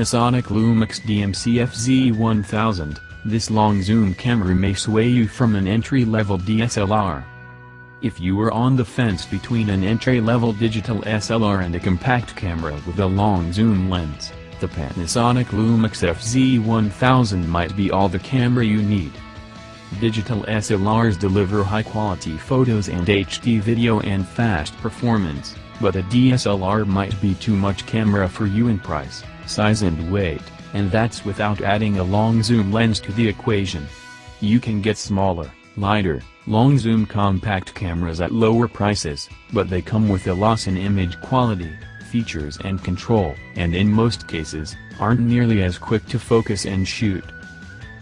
Panasonic Lumix DMC FZ1000, this long zoom camera may sway you from an entry-level DSLR. If you are on the fence between an entry-level digital SLR and a compact camera with a long zoom lens, the Panasonic Lumix FZ1000 might be all the camera you need. Digital SLRs deliver high-quality photos and HD video and fast performance, but a DSLR might be too much camera for you in price, size and weight, and that's without adding a long zoom lens to the equation. You can get smaller, lighter, long zoom compact cameras at lower prices, but they come with a loss in image quality, features and control, and in most cases, aren't nearly as quick to focus and shoot.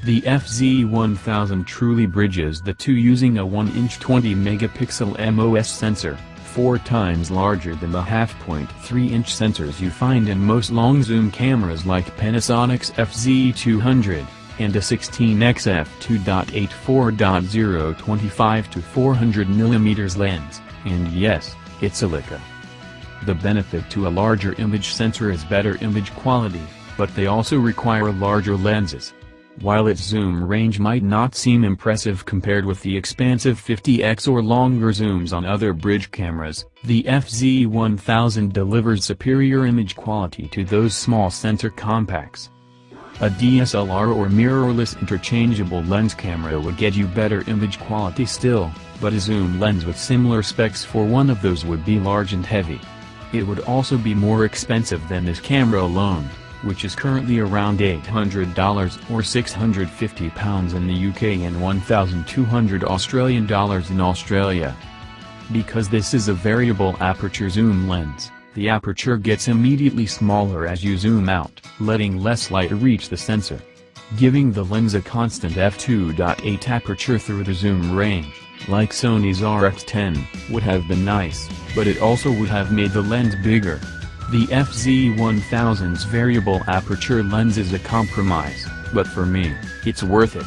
The FZ1000 truly bridges the two using a 1-inch 20-megapixel MOS sensor, 4 times larger than the 0.5-inch sensors you find in most long-zoom cameras like Panasonic's FZ200, and a 16x f2.8 4.0 25-400mm lens, and yes, it's a Leica. The benefit to a larger image sensor is better image quality, but they also require larger lenses. While its zoom range might not seem impressive compared with the expansive 50x or longer zooms on other bridge cameras, the FZ1000 delivers superior image quality to those small sensor compacts. A DSLR or mirrorless interchangeable lens camera would get you better image quality still, but a zoom lens with similar specs for one of those would be large and heavy. It would also be more expensive than this camera alone, which is currently around $800 or £650 in the UK and $1,200 in Australia. Because this is a variable aperture zoom lens, the aperture gets immediately smaller as you zoom out, letting less light reach the sensor. Giving the lens a constant f2.8 aperture through the zoom range, like Sony's RX10, would have been nice, but it also would have made the lens bigger. The FZ1000's variable aperture lens is a compromise, but for me, it's worth it.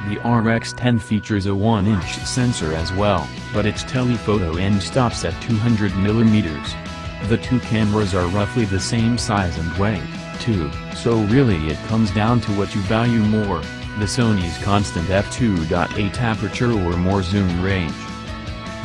The RX10 features a 1-inch sensor as well, but its telephoto end stops at 200mm. The two cameras are roughly the same size and weight, too, so really it comes down to what you value more, the Sony's constant f2.8 aperture or more zoom range.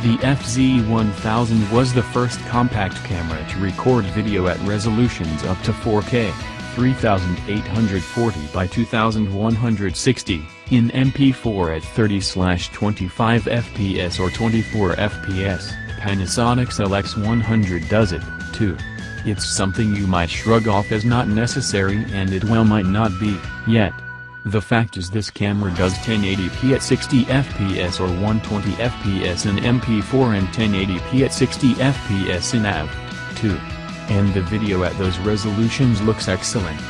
The FZ1000 was the first compact camera to record video at resolutions up to 4K, 3840 by 2160, in MP4 at 30/25 fps or 24 fps. Panasonic's LX100 does it, too. It's something you might shrug off as not necessary, and it well might not be, yet. The fact is this camera does 1080p at 60 fps or 120 fps in MP4 and 1080p at 60 fps in AV, too. And the video at those resolutions looks excellent.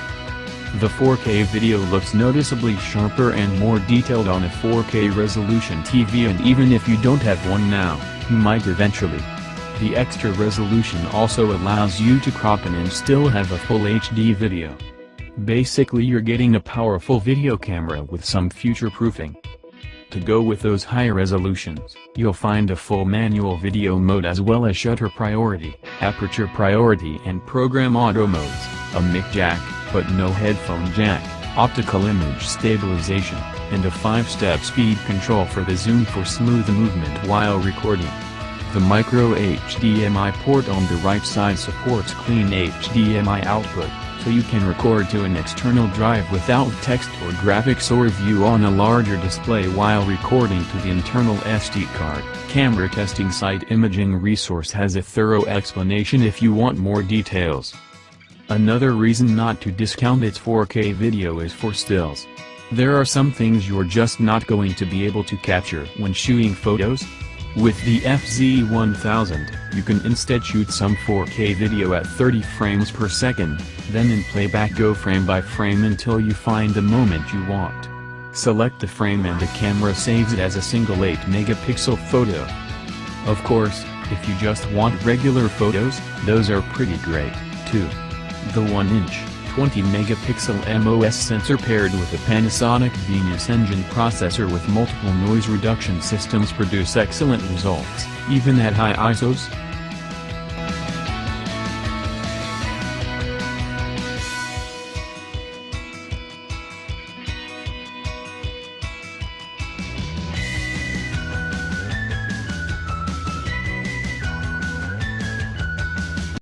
The 4K video looks noticeably sharper and more detailed on a 4K resolution TV, and even if you don't have one now, you might eventually. The extra resolution also allows you to crop in and still have a full HD video. Basically you're getting a powerful video camera with some future-proofing. To go with those high resolutions, you'll find a full manual video mode as well as shutter priority, aperture priority and program auto modes, a mic jack, but no headphone jack, optical image stabilization, and a 5-step speed control for the zoom for smooth movement while recording. The micro HDMI port on the right side supports clean HDMI output, so you can record to an external drive without text or graphics or view on a larger display while recording to the internal SD card. Camera testing site Imaging Resource has a thorough explanation if you want more details. Another reason not to discount its 4K video is for stills. There are some things you're just not going to be able to capture when shooting photos. With the FZ1000, you can instead shoot some 4K video at 30 frames per second, then in playback go frame by frame until you find the moment you want. Select the frame and the camera saves it as a single 8-megapixel photo. Of course, if you just want regular photos, those are pretty great, too. The 1-inch, 20-megapixel MOS sensor paired with a Panasonic Venus engine processor with multiple noise reduction systems produce excellent results, even at high ISOs.